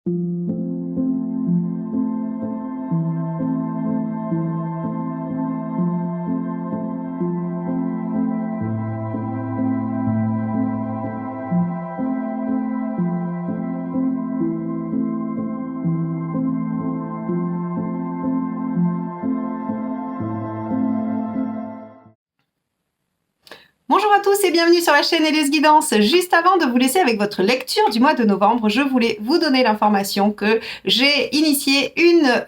Bonjour à tous et bienvenue sur la chaîne Élise Guidance. Juste avant de vous laisser avec votre lecture du mois de novembre, je voulais vous donner l'information que j'ai initié une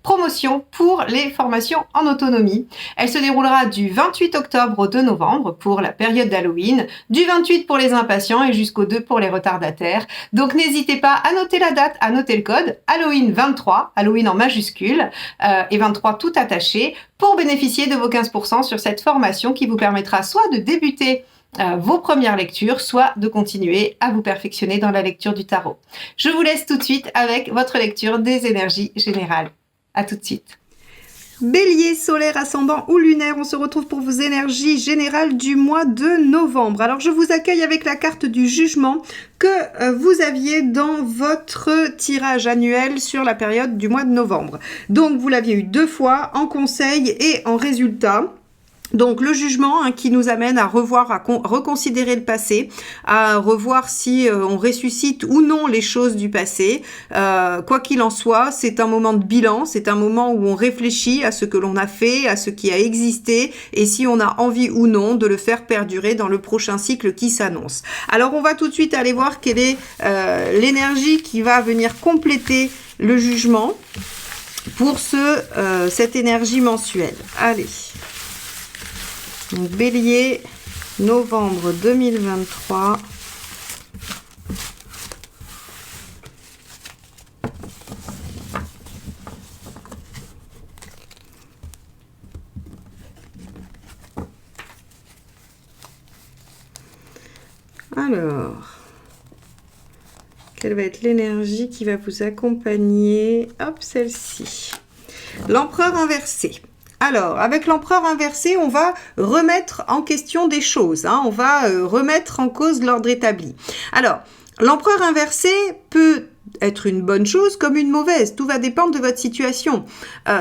promotion pour les formations en autonomie. Elle se déroulera du 28 octobre au 2 novembre pour la période d'Halloween, du 28 pour les impatients et jusqu'au 2 pour les retardataires. Donc n'hésitez pas à noter la date, à noter le code Halloween 23, Halloween en majuscule et 23 tout attaché, pour bénéficier de vos 15% sur cette formation qui vous permettra soit de débuter vos premières lectures, soit de continuer à vous perfectionner dans la lecture du tarot. Je vous laisse tout de suite avec votre lecture des énergies générales. À tout de suite. Bélier, solaire, ascendant ou lunaire, on se retrouve pour vos énergies générales du mois de novembre. Alors je vous accueille avec la carte du jugement que vous aviez dans votre tirage annuel sur la période du mois de novembre. Donc vous l'aviez eu 2 fois en conseil et en résultat. Donc le jugement qui nous amène à revoir, à reconsidérer le passé, à revoir si on ressuscite ou non les choses du passé. Quoi qu'il en soit, c'est un moment de bilan, c'est un moment où on réfléchit à ce que l'on a fait, à ce qui a existé et si on a envie ou non de le faire perdurer dans le prochain cycle qui s'annonce. Alors on va tout de suite aller voir quelle est l'énergie qui va venir compléter le jugement pour cette énergie mensuelle. Allez. Donc, Bélier, novembre 2023. Alors, quelle va être l'énergie qui va vous accompagner? Hop, celle-ci. L'empereur inversé. Alors, avec l'empereur inversé, on va remettre en question des choses. On va remettre en cause l'ordre établi. Alors, l'empereur inversé peut être une bonne chose comme une mauvaise. Tout va dépendre de votre situation.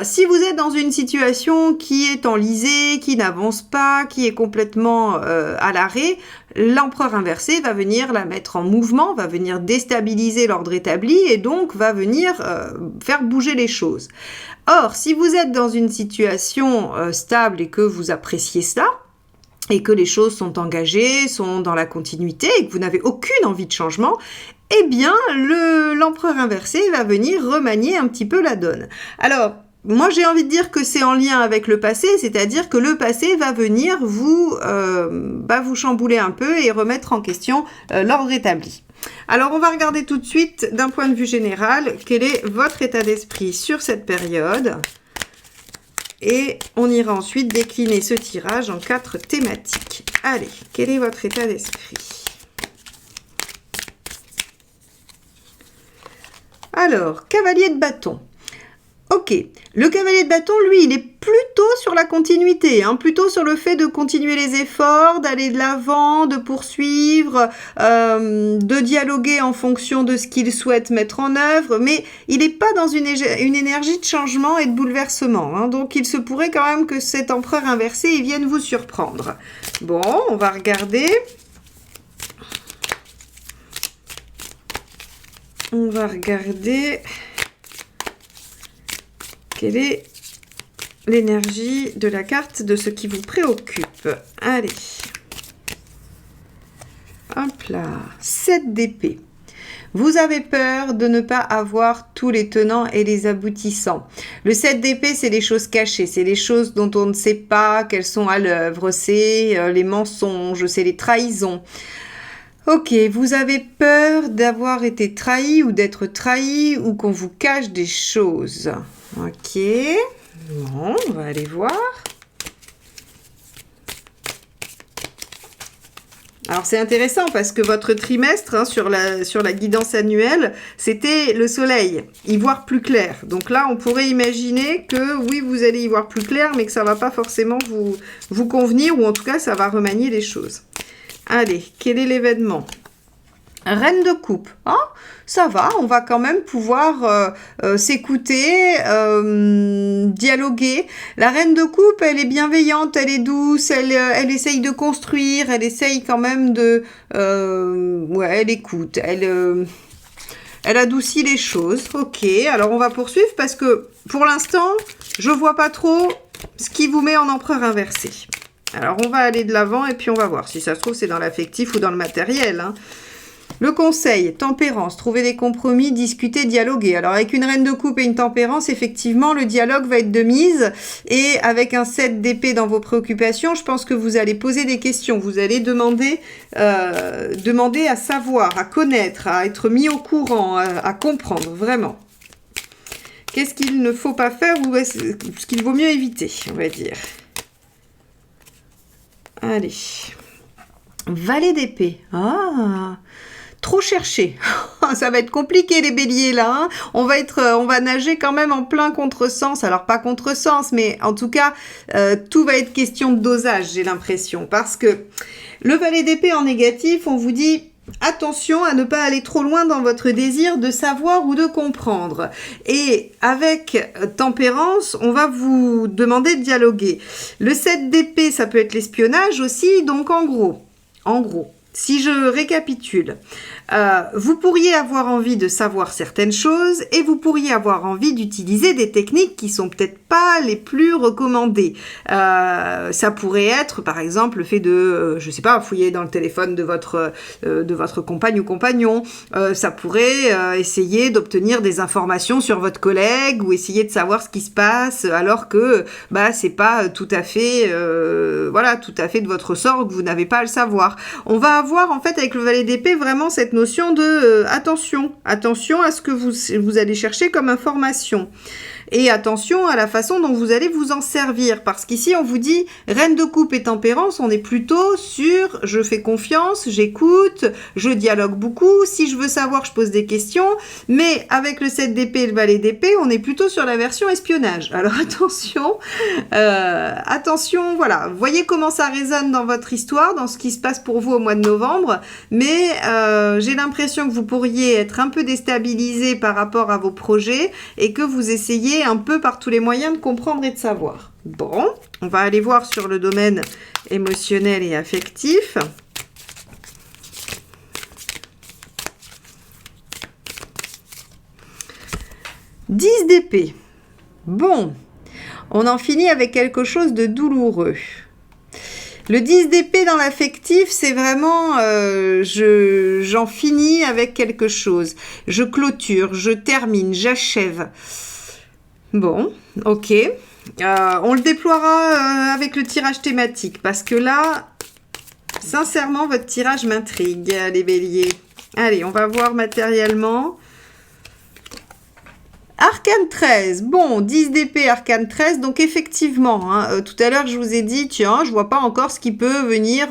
Si vous êtes dans une situation qui est enlisée, qui n'avance pas, qui est complètement à l'arrêt, l'empereur inversé va venir la mettre en mouvement, va venir déstabiliser l'ordre établi et donc va venir faire bouger les choses. Or, si vous êtes dans une situation stable et que vous appréciez cela, et que les choses sont engagées, sont dans la continuité, et que vous n'avez aucune envie de changement, eh bien, l'empereur inversé va venir remanier un petit peu la donne. Alors, moi, j'ai envie de dire que c'est en lien avec le passé, c'est-à-dire que le passé va venir vous chambouler un peu et remettre en question l'ordre établi. Alors, on va regarder tout de suite, d'un point de vue général, quel est votre état d'esprit sur cette période. Et on ira ensuite décliner ce tirage en 4 thématiques. Allez, quel est votre état d'esprit? Alors, cavalier de bâton. Ok, le cavalier de bâton, lui, il est plutôt sur la continuité, plutôt sur le fait de continuer les efforts, d'aller de l'avant, de poursuivre, de dialoguer en fonction de ce qu'il souhaite mettre en œuvre, mais il n'est pas dans une énergie de changement et de bouleversement. Donc il se pourrait quand même que cet empereur inversé, il vienne vous surprendre. Bon, on va regarder. On va regarder quelle est l'énergie de la carte de ce qui vous préoccupe. Allez. Hop là. 7 d'épée. Vous avez peur de ne pas avoir tous les tenants et les aboutissants. Le 7 d'épée, c'est les choses cachées, c'est les choses dont on ne sait pas qu'elles sont à l'œuvre, c'est les mensonges, c'est les trahisons. Ok, vous avez peur d'avoir été trahi ou d'être trahi ou qu'on vous cache des choses. Ok, bon, on va aller voir. Alors c'est intéressant parce que votre trimestre sur la guidance annuelle, c'était le soleil, y voir plus clair. Donc là, on pourrait imaginer que oui, vous allez y voir plus clair, mais que ça ne va pas forcément vous convenir, ou en tout cas, ça va remanier les choses. Allez, quel est l'événement? Reine de coupe, hein, ça va, on va quand même pouvoir s'écouter, dialoguer. La reine de coupe, elle est bienveillante, elle est douce, elle essaye de construire, elle essaye quand même de... ouais, elle écoute, elle adoucit les choses. Ok, alors on va poursuivre parce que pour l'instant, je vois pas trop ce qui vous met en empereur inversé. Alors on va aller de l'avant et puis on va voir. Si ça se trouve, c'est dans l'affectif ou dans le matériel, hein. Le conseil, tempérance, trouver des compromis, discuter, dialoguer. Alors avec une reine de coupe et une tempérance, effectivement, le dialogue va être de mise. Et avec un 7 d'épée dans vos préoccupations, je pense que vous allez poser des questions. Vous allez demander à savoir, à connaître, à être mis au courant, à comprendre, vraiment. Qu'est-ce qu'il ne faut pas faire ou ce qu'il vaut mieux éviter, on va dire. Allez. Valet d'épée. Ah, trop cherché. Ça va être compliqué les béliers là. Hein, on va nager quand même en plein contresens. Alors pas contresens, mais en tout cas, tout va être question de dosage, j'ai l'impression. Parce que le valet d'épée en négatif, on vous dit attention à ne pas aller trop loin dans votre désir de savoir ou de comprendre. Et avec tempérance, on va vous demander de dialoguer. Le 7 d'épée, ça peut être l'espionnage aussi. Donc en gros, si je récapitule, vous pourriez avoir envie de savoir certaines choses et vous pourriez avoir envie d'utiliser des techniques qui sont peut-être pas les plus recommandées. Ça pourrait être, par exemple, le fait de, je sais pas, fouiller dans le téléphone de votre compagne ou compagnon. Ça pourrait essayer d'obtenir des informations sur votre collègue ou essayer de savoir ce qui se passe alors que c'est pas tout à fait, tout à fait de votre sort, que vous n'avez pas à le savoir. On va avoir en fait avec le valet d'épée vraiment cette notion de attention à ce que vous allez chercher comme information. Et attention à la façon dont vous allez vous en servir. Parce qu'ici, on vous dit reine de coupe et tempérance, on est plutôt sur je fais confiance, j'écoute, je dialogue beaucoup. Si je veux savoir, je pose des questions. Mais avec le 7 d'épée et le valet d'épée, on est plutôt sur la version espionnage. Alors attention, voilà. Voyez comment ça résonne dans votre histoire, dans ce qui se passe pour vous au mois de novembre. Mais j'ai l'impression que vous pourriez être un peu déstabilisé par rapport à vos projets et que vous essayez un peu par tous les moyens de comprendre et de savoir. Bon, on va aller voir sur le domaine émotionnel et affectif. « 10 d'épée. Bon, on en finit avec quelque chose de douloureux. Le 10 d'épée dans l'affectif, c'est vraiment, j'en finis avec quelque chose. Je clôture, je termine, j'achève. Bon, ok. On le déploiera avec le tirage thématique parce que là, sincèrement, votre tirage m'intrigue, les béliers. Allez, on va voir matériellement. Arcane 13, bon, 10 d'épée, arcane 13, donc effectivement, hein, tout à l'heure je vous ai dit, tiens, je vois pas encore ce qui peut venir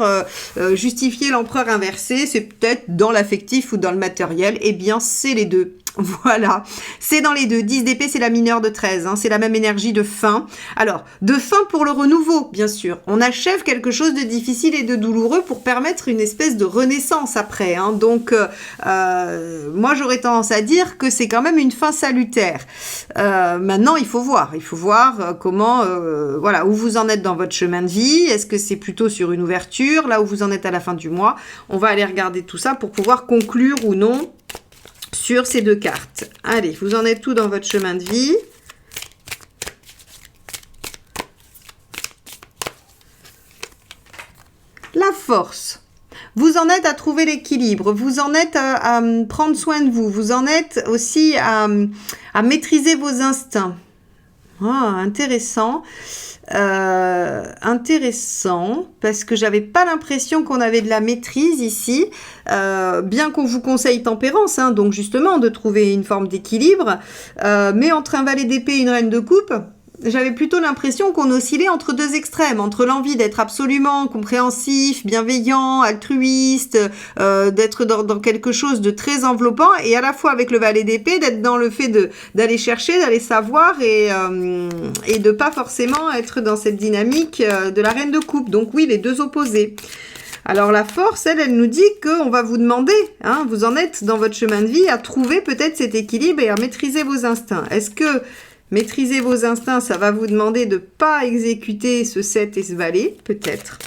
justifier l'empereur inversé, c'est peut-être dans l'affectif ou dans le matériel, eh bien c'est les deux. Voilà, c'est dans les deux. 10 d'épée, c'est la mineure de 13, hein, c'est la même énergie de fin. Alors, de fin pour le renouveau, bien sûr. On achève quelque chose de difficile et de douloureux pour permettre une espèce de renaissance après. Hein. Donc, moi, j'aurais tendance à dire que c'est quand même une fin salutaire. Maintenant, il faut voir comment, où vous en êtes dans votre chemin de vie. Est-ce que c'est plutôt sur une ouverture, là où vous en êtes à la fin du mois? On va aller regarder tout ça pour pouvoir conclure ou non sur ces deux cartes. Allez, vous en êtes tout dans votre chemin de vie. La force. Vous en êtes à trouver l'équilibre. Vous en êtes à prendre soin de vous. Vous en êtes aussi à maîtriser vos instincts. Ah, intéressant. Intéressant parce que j'avais pas l'impression qu'on avait de la maîtrise ici, bien qu'on vous conseille tempérance, hein, donc justement de trouver une forme d'équilibre, mais entre un valet d'épée et une reine de coupe, j'avais plutôt l'impression qu'on oscillait entre deux extrêmes, entre l'envie d'être absolument compréhensif, bienveillant, altruiste, d'être dans quelque chose de très enveloppant, et à la fois avec le valet d'épée, d'être dans le fait d'aller chercher, d'aller savoir, et de pas forcément être dans cette dynamique de la reine de coupe. Donc oui, les deux opposés. Alors la force, elle nous dit qu'on va vous demander, hein, vous en êtes dans votre chemin de vie, à trouver peut-être cet équilibre et à maîtriser vos instincts. Est-ce que maîtriser vos instincts, ça va vous demander de ne pas exécuter ce 7 et ce valet? Peut-être.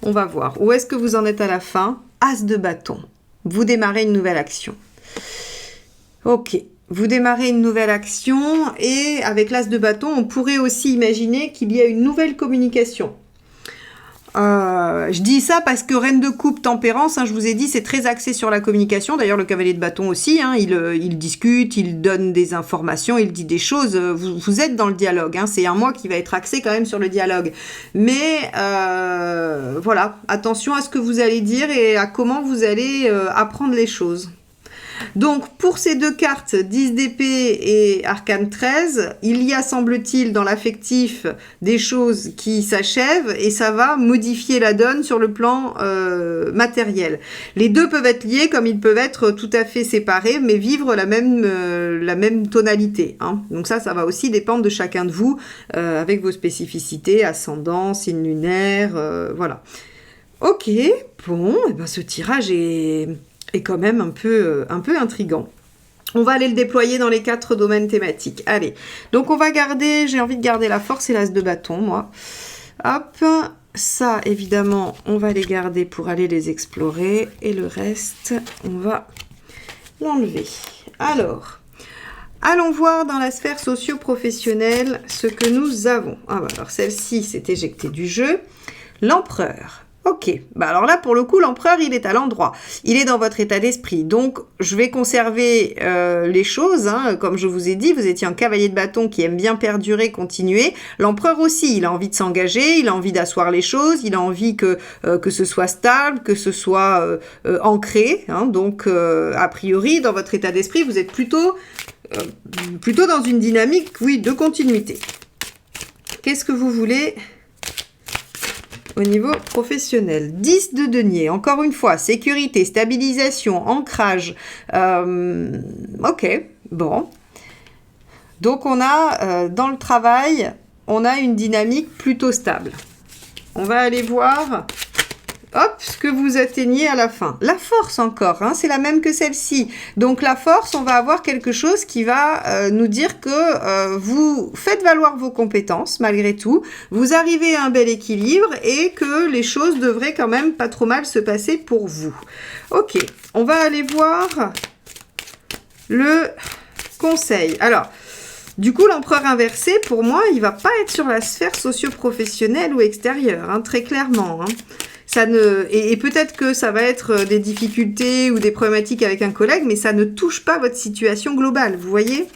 On va voir. Où est-ce que vous en êtes à la fin? As de bâton. Vous démarrez une nouvelle action. Ok. Vous démarrez une nouvelle action et avec l'as de bâton, on pourrait aussi imaginer qu'il y a une nouvelle communication. Je dis ça parce que Reine de coupe, tempérance, hein, je vous ai dit, c'est très axé sur la communication. D'ailleurs, le cavalier de bâton aussi, hein, il discute, il donne des informations, il dit des choses. Vous êtes dans le dialogue. Hein, c'est un mois qui va être axé quand même sur le dialogue. Mais voilà, attention à ce que vous allez dire et à comment vous allez apprendre les choses. Donc, pour ces deux cartes, 10 d'épée et arcane 13, il y a, semble-t-il, dans l'affectif, des choses qui s'achèvent et ça va modifier la donne sur le plan matériel. Les deux peuvent être liés comme ils peuvent être tout à fait séparés, mais vivre la même tonalité. Hein. Donc ça va aussi dépendre de chacun de vous, avec vos spécificités, ascendant, signe lunaire, voilà. Ok, bon, et ben ce tirage est quand même un peu intriguant. On va aller le déployer dans les 4 domaines thématiques. Allez, donc on va garder, j'ai envie de garder la force et l'as de bâton, moi. Hop, ça, évidemment, on va les garder pour aller les explorer. Et le reste, on va l'enlever. Alors, allons voir dans la sphère socio-professionnelle ce que nous avons. Ah, bah alors celle-ci s'est éjectée du jeu. L'empereur. Ok, bah alors là pour le coup l'empereur il est à l'endroit, il est dans votre état d'esprit, donc je vais conserver les choses, hein. Comme je vous ai dit, vous étiez un cavalier de bâton qui aime bien perdurer, continuer, l'empereur aussi, il a envie de s'engager, il a envie d'asseoir les choses, il a envie que ce soit stable, que ce soit ancré, hein. Donc a priori dans votre état d'esprit vous êtes plutôt dans une dynamique, oui, de continuité. Qu'est-ce que vous voulez au niveau professionnel? 10 de denier, encore une fois, sécurité, stabilisation, ancrage. Ok, bon. Donc on a, dans le travail, on a une dynamique plutôt stable. On va aller voir, hop, ce que vous atteignez à la fin. La force encore, hein, c'est la même que celle-ci. Donc la force, on va avoir quelque chose qui va nous dire que vous faites valoir vos compétences malgré tout, vous arrivez à un bel équilibre et que les choses devraient quand même pas trop mal se passer pour vous. Ok, on va aller voir le conseil. Alors, du coup, l'empereur inversé, pour moi, il va pas être sur la sphère socio-professionnelle ou extérieure, hein, très clairement, hein. Et peut-être que ça va être des difficultés ou des problématiques avec un collègue, mais ça ne touche pas votre situation globale, vous voyez?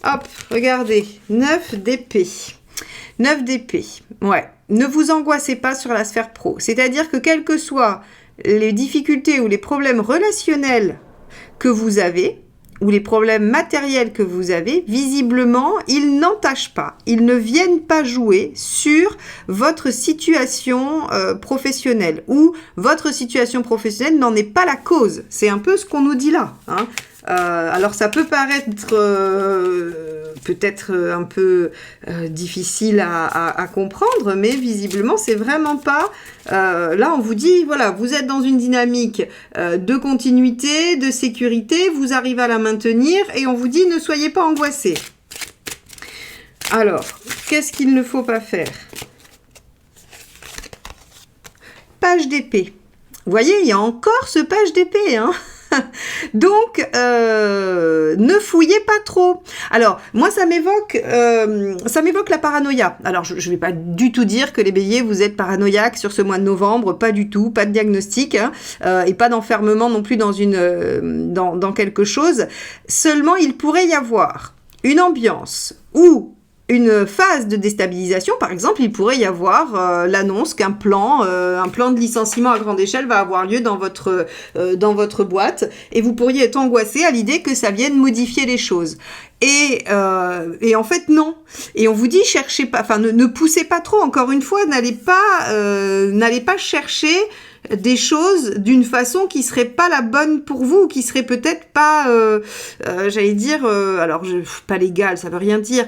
Hop, regardez, 9 d'épée. 9 d'épée, ouais. Ne vous angoissez pas sur la sphère pro. C'est-à-dire que quelles que soient les difficultés ou les problèmes relationnels que vous avez, ou les problèmes matériels que vous avez, visiblement, ils n'entachent pas, ils ne viennent pas jouer sur votre situation professionnelle, ou votre situation professionnelle n'en est pas la cause. C'est un peu ce qu'on nous dit là, hein. Alors ça peut paraître peut-être un peu difficile à comprendre, mais visiblement c'est vraiment pas... là on vous dit, voilà, vous êtes dans une dynamique de continuité, de sécurité, vous arrivez à la maintenir et on vous dit ne soyez pas angoissés. Alors, qu'est-ce qu'il ne faut pas faire? Page d'épée. Vous voyez, il y a encore ce page d'épée, hein. Donc, ne fouillez pas trop. Alors, moi, ça m'évoque la paranoïa. Alors, je ne vais pas du tout dire que les béliers, vous êtes paranoïaques sur ce mois de novembre, pas du tout, pas de diagnostic, hein, et pas d'enfermement non plus dans quelque chose. Seulement, il pourrait y avoir une ambiance où une phase de déstabilisation, par exemple, il pourrait y avoir l'annonce qu'un plan de licenciement à grande échelle va avoir lieu dans votre boîte et vous pourriez être angoissé à l'idée que ça vienne modifier les choses. Et en fait, non. Et on vous dit, cherchez pas, enfin, ne poussez pas trop. Encore une fois, n'allez pas chercher des choses d'une façon qui serait pas la bonne pour vous, qui serait peut-être pas, j'allais dire, alors pas légal, ça veut rien dire,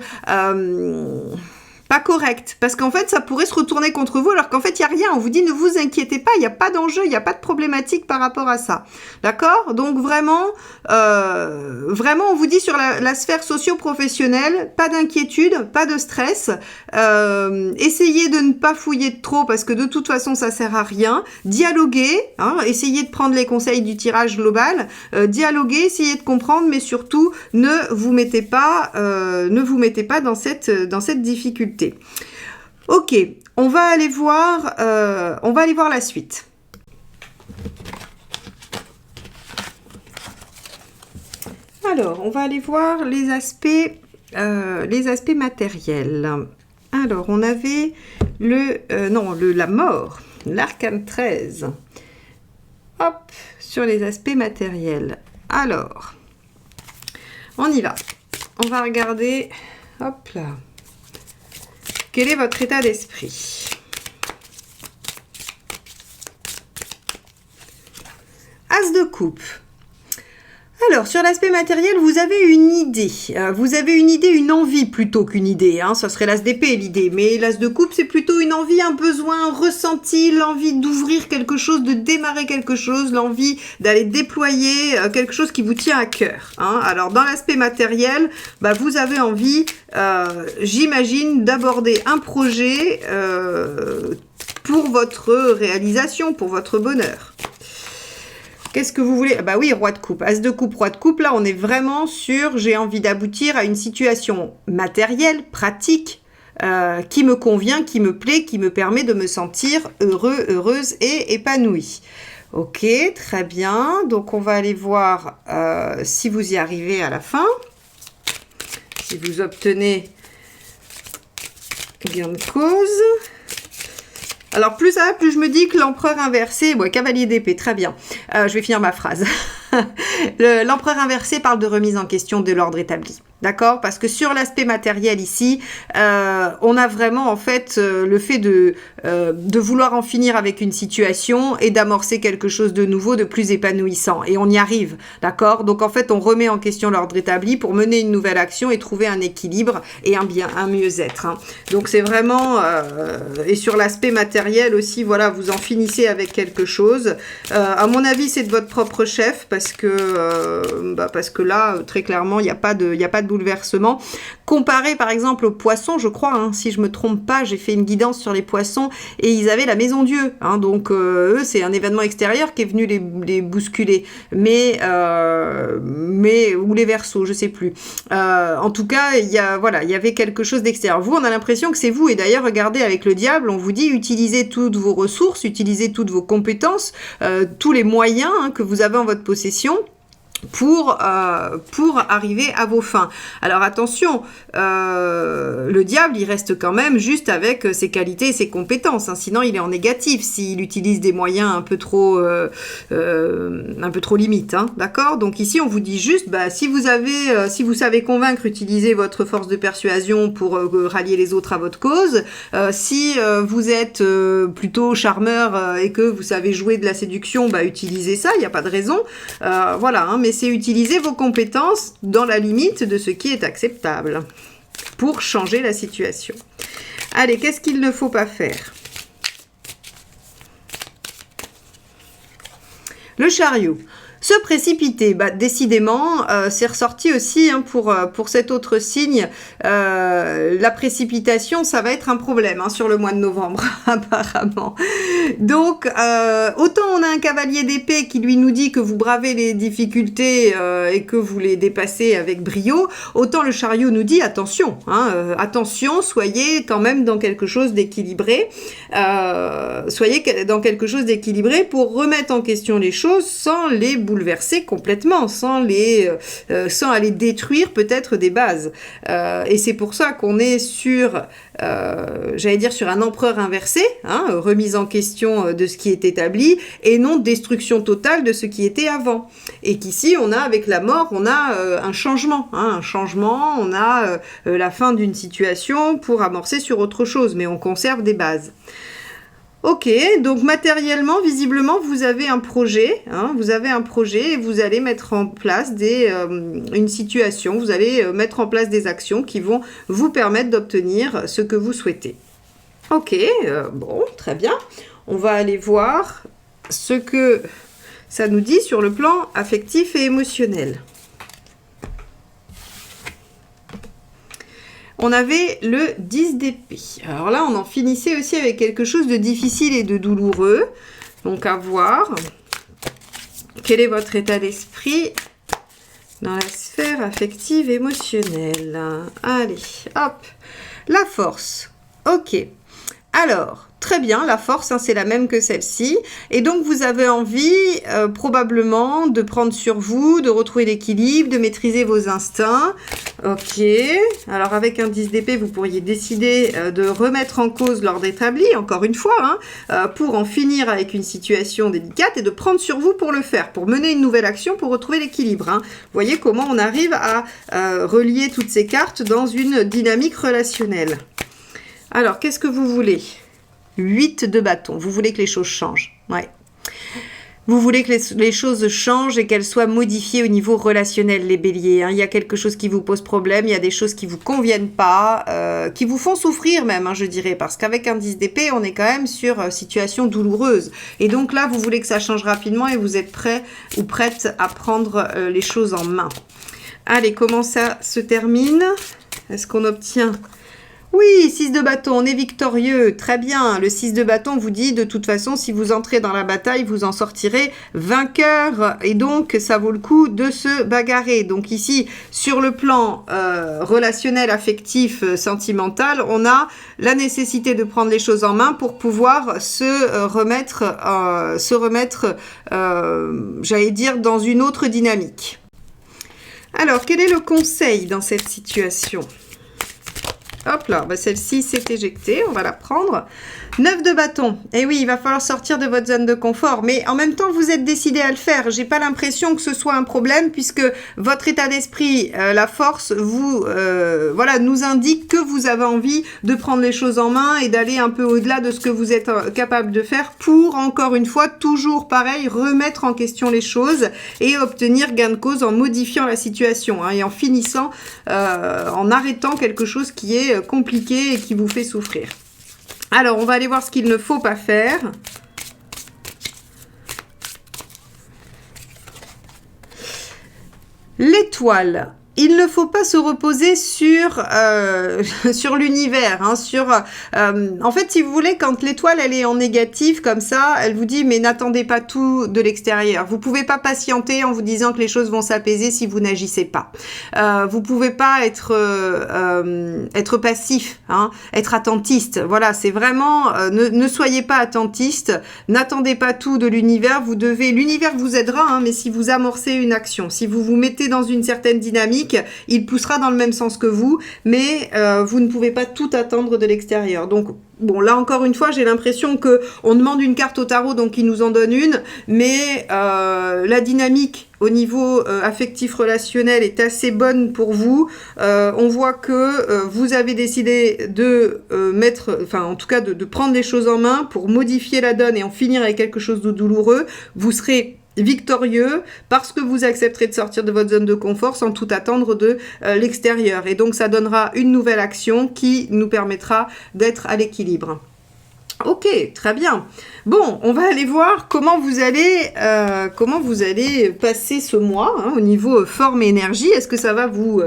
pas correct, parce qu'en fait, ça pourrait se retourner contre vous, alors qu'en fait, il n'y a rien. On vous dit, ne vous inquiétez pas, il n'y a pas d'enjeu, il n'y a pas de problématique par rapport à ça. D'accord? Donc, vraiment, on vous dit sur la sphère socio-professionnelle, pas d'inquiétude, pas de stress. Essayez de ne pas fouiller de trop, parce que de toute façon, ça sert à rien. Dialoguez, hein, essayez de prendre les conseils du tirage global. Dialoguez, essayez de comprendre, mais surtout, ne vous mettez pas dans cette difficulté. Ok, on va aller voir la suite. Alors, on va aller voir les aspects matériels. Alors, on avait la mort, l'arcane 13. Hop, sur les aspects matériels. Alors, on y va. On va regarder, hop là. Quel est votre état d'esprit? As de coupe. Alors, sur l'aspect matériel, vous avez une idée. Une envie plutôt qu'une idée. Hein. Ça serait l'as d'épée, l'idée. Mais l'as de coupe, c'est plutôt une envie, un besoin, un ressenti, l'envie d'ouvrir quelque chose, de démarrer quelque chose, l'envie d'aller déployer quelque chose qui vous tient à cœur. Hein. Alors, dans l'aspect matériel, vous avez envie, j'imagine, d'aborder un projet pour votre réalisation, pour votre bonheur. Qu'est-ce que vous voulez? Bah oui, roi de coupe. As de coupe, roi de coupe. Là, on est vraiment sur j'ai envie d'aboutir à une situation matérielle, pratique, qui me convient, qui me plaît, qui me permet de me sentir heureux, heureuse et épanouie. Ok, très bien. Donc, on va aller voir si vous y arrivez à la fin. Si vous obtenez gain de cause. Alors, plus ça va, plus je me dis que l'empereur inversé... Bon, cavalier d'épée, très bien. Je vais finir ma phrase. L'empereur inversé parle de remise en question de l'ordre établi. D'accord? Parce que sur l'aspect matériel ici, on a vraiment en fait le fait de vouloir en finir avec une situation et d'amorcer quelque chose de nouveau, de plus épanouissant. Et on y arrive. D'accord? Donc en fait, on remet en question l'ordre établi pour mener une nouvelle action et trouver un équilibre et un mieux-être. Hein. Donc c'est vraiment... et sur l'aspect matériel aussi, voilà, vous en finissez avec quelque chose. À mon avis, c'est de votre propre chef parce que là, très clairement, il n'y a pas de bouleversement. Comparé par exemple aux poissons, je crois, hein, si je me trompe pas, j'ai fait une guidance sur les poissons et ils avaient la maison Dieu. Hein, donc eux, c'est un événement extérieur qui est venu les bousculer. Mais ou les Verseaux, je sais plus. En tout cas, il y avait quelque chose d'extérieur. Vous, on a l'impression que c'est vous. Et d'ailleurs, regardez avec le diable, on vous dit utilisez toutes vos ressources, utilisez toutes vos compétences, tous les moyens que vous avez en votre possession. Pour arriver à vos fins. Alors attention, le diable, il reste quand même juste avec ses qualités et ses compétences, hein, sinon il est en négatif s'il utilise des moyens un peu trop limites, hein, d'accord? Donc ici on vous dit juste, si vous savez convaincre, utilisez votre force de persuasion pour rallier les autres à votre cause. Si vous êtes plutôt charmeur et que vous savez jouer de la séduction, utilisez ça, il n'y a pas de raison. Voilà, hein, mais c'est utiliser vos compétences dans la limite de ce qui est acceptable pour changer la situation. Allez, qu'est-ce qu'il ne faut pas faire? Le chariot. Se précipiter, décidément, c'est ressorti aussi hein, pour cet autre signe. La précipitation, ça va être un problème hein, sur le mois de novembre, apparemment. Donc, autant on a un cavalier d'épée qui lui nous dit que vous bravez les difficultés et que vous les dépassez avec brio, autant le chariot nous dit attention, hein, attention, soyez quand même dans quelque chose d'équilibré. Soyez dans quelque chose d'équilibré pour remettre en question les choses sans les bouleverser complètement, sans aller détruire peut-être des bases. Et c'est pour ça qu'on est sur, sur un empereur inversé, hein, remise en question de ce qui est établi, et non destruction totale de ce qui était avant. Et qu'ici, on a, avec la mort, on a un changement, on a la fin d'une situation pour amorcer sur autre chose, mais on conserve des bases. Ok, donc matériellement, visiblement, vous avez un projet, hein, vous avez un projet et vous allez mettre en place une situation, vous allez mettre en place des actions qui vont vous permettre d'obtenir ce que vous souhaitez. Ok, bon, très bien. On va aller voir ce que ça nous dit sur le plan affectif et émotionnel. On avait le 10 d'épée. Alors là, on en finissait aussi avec quelque chose de difficile et de douloureux. Donc, à voir. Quel est votre état d'esprit dans la sphère affective émotionnelle? Allez, hop. La force. Ok. Alors, très bien, la force, hein, c'est la même que celle-ci. Et donc, vous avez envie probablement de prendre sur vous, de retrouver l'équilibre, de maîtriser vos instincts. Ok. Alors, avec un 10 d'épée, vous pourriez décider de remettre en cause l'ordre établi, encore une fois, hein, pour en finir avec une situation délicate et de prendre sur vous pour le faire, pour mener une nouvelle action, pour retrouver l'équilibre. Hein. Vous voyez comment on arrive à relier toutes ces cartes dans une dynamique relationnelle. Alors, qu'est-ce que vous voulez? 8 de bâton. Vous voulez que les choses changent. Ouais. Vous voulez que les choses changent et qu'elles soient modifiées au niveau relationnel, les béliers. Hein. Il y a quelque chose qui vous pose problème, il y a des choses qui vous conviennent pas, qui vous font souffrir même, hein, je dirais. Parce qu'avec un 10 d'épée, on est quand même sur situation douloureuse. Et donc là, vous voulez que ça change rapidement et vous êtes prêt ou prête à prendre les choses en main. Allez, comment ça se termine? Est-ce qu'on obtient... Oui, 6 de bâton, on est victorieux, très bien. Le 6 de bâton vous dit, de toute façon, si vous entrez dans la bataille, vous en sortirez vainqueur. Et donc, ça vaut le coup de se bagarrer. Donc ici, sur le plan relationnel, affectif, sentimental, on a la nécessité de prendre les choses en main pour pouvoir se remettre, j'allais dire, dans une autre dynamique. Alors, quel est le conseil dans cette situation ? Hop là, bah celle-ci s'est éjectée, on va la prendre. 9 de bâton. Et oui, il va falloir sortir de votre zone de confort. Mais en même temps, vous êtes décidé à le faire. J'ai pas l'impression que ce soit un problème puisque votre état d'esprit, la force, voilà, nous indique que vous avez envie de prendre les choses en main et d'aller un peu au-delà de ce que vous êtes capable de faire pour, encore une fois, toujours pareil, remettre en question les choses et obtenir gain de cause en modifiant la situation, hein, et en finissant, en arrêtant quelque chose qui est compliqué et qui vous fait souffrir. Alors, on va aller voir ce qu'il ne faut pas faire. L'étoile. Il ne faut pas se reposer sur l'univers. Hein, en fait, si vous voulez, quand l'étoile elle est en négatif comme ça, elle vous dit mais n'attendez pas tout de l'extérieur. Vous pouvez pas patienter en vous disant que les choses vont s'apaiser si vous n'agissez pas. Vous pouvez pas être passif, hein, être attentiste. Voilà, c'est vraiment ne soyez pas attentiste. N'attendez pas tout de l'univers. L'univers vous aidera, hein, mais si vous amorcez une action, si vous vous mettez dans une certaine dynamique, il poussera dans le même sens que vous, mais vous ne pouvez pas tout attendre de l'extérieur. Donc, bon, là encore une fois, j'ai l'impression que on demande une carte au tarot, donc il nous en donne une, mais la dynamique au niveau affectif relationnel est assez bonne pour vous. On voit que vous avez décidé de de prendre les choses en main pour modifier la donne et en finir avec quelque chose de douloureux. Vous serez victorieux parce que vous accepterez de sortir de votre zone de confort sans tout attendre de l'extérieur. Et donc, ça donnera une nouvelle action qui nous permettra d'être à l'équilibre. Ok, très bien. Bon, on va aller voir comment vous allez passer ce mois, hein, au niveau forme et énergie. Est-ce que ça va vous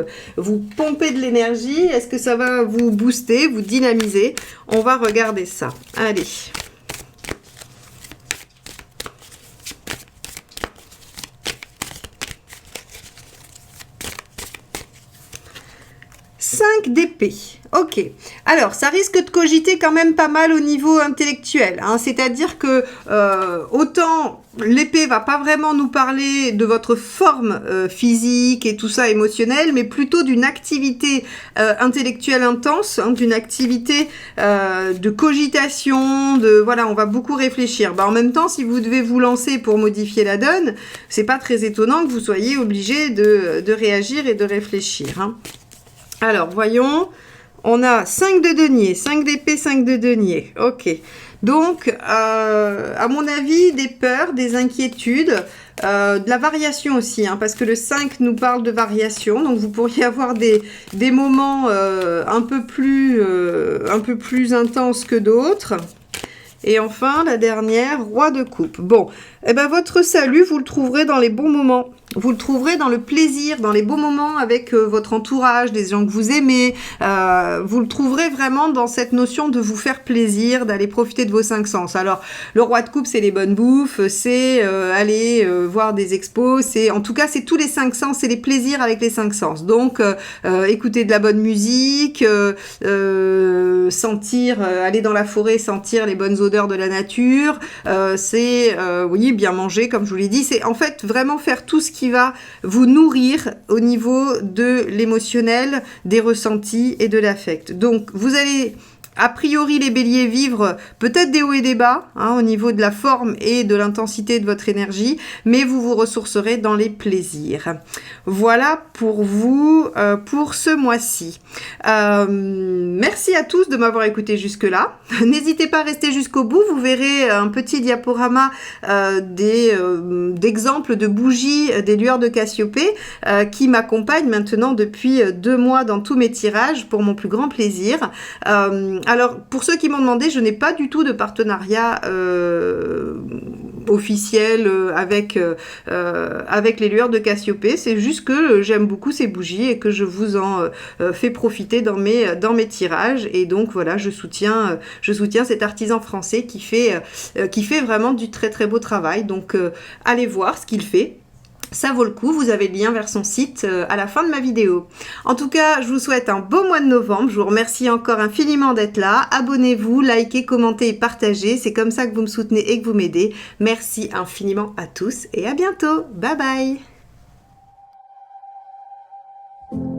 pomper de l'énergie? Est-ce que ça va vous booster, vous dynamiser? On va regarder ça. Allez. D'épée. Ok. Alors, ça risque de cogiter quand même pas mal au niveau intellectuel. Hein. C'est-à-dire que autant l'épée va pas vraiment nous parler de votre forme physique et tout ça émotionnelle, mais plutôt d'une activité intellectuelle intense, hein, d'une activité de cogitation, voilà, on va beaucoup réfléchir. En même temps, si vous devez vous lancer pour modifier la donne, c'est pas très étonnant que vous soyez obligé de réagir et de réfléchir. Hein. Alors, voyons, on a 5 de denier, 5 d'épée, 5 de denier. Ok. Donc, à mon avis, des peurs, des inquiétudes, de la variation aussi, hein, parce que le 5 nous parle de variation, donc vous pourriez avoir des moments un peu plus intenses que d'autres. Et enfin, la dernière, roi de coupe. Bon, eh ben, votre salut, vous le trouverez dans les bons moments. Vous le trouverez dans le plaisir, dans les beaux moments avec votre entourage, des gens que vous aimez. Vous le trouverez vraiment dans cette notion de vous faire plaisir, d'aller profiter de vos 5 sens. Alors, le roi de coupe, c'est les bonnes bouffes, c'est aller voir des expos, en tout cas, c'est tous les 5 sens, c'est les plaisirs avec les 5 sens. Donc, écouter de la bonne musique, sentir, aller dans la forêt, sentir les bonnes odeurs de la nature, oui, bien manger, comme je vous l'ai dit. C'est en fait vraiment faire tout ce qui va vous nourrir au niveau de l'émotionnel, des ressentis et de l'affect. Donc, vous allez a priori les béliers vivre peut-être des hauts et des bas hein, au niveau de la forme et de l'intensité de votre énergie, mais vous vous ressourcerez dans les plaisirs. Voilà pour vous pour ce mois-ci. Merci à tous de m'avoir écouté jusque-là. N'hésitez pas à rester jusqu'au bout, vous verrez un petit diaporama d'exemples de bougies des lueurs de Cassiopée qui m'accompagnent maintenant depuis 2 mois dans tous mes tirages pour mon plus grand plaisir. Alors, pour ceux qui m'ont demandé, je n'ai pas du tout de partenariat officiel avec les lueurs de Cassiopée. C'est juste que j'aime beaucoup ces bougies et que je vous en fais profiter dans mes tirages. Et donc, voilà, je soutiens cet artisan français qui fait vraiment du très très beau travail. Donc, allez voir ce qu'il fait. Ça vaut le coup, vous avez le lien vers son site à la fin de ma vidéo. En tout cas, je vous souhaite un beau mois de novembre. Je vous remercie encore infiniment d'être là. Abonnez-vous, likez, commentez et partagez. C'est comme ça que vous me soutenez et que vous m'aidez. Merci infiniment à tous et à bientôt. Bye bye.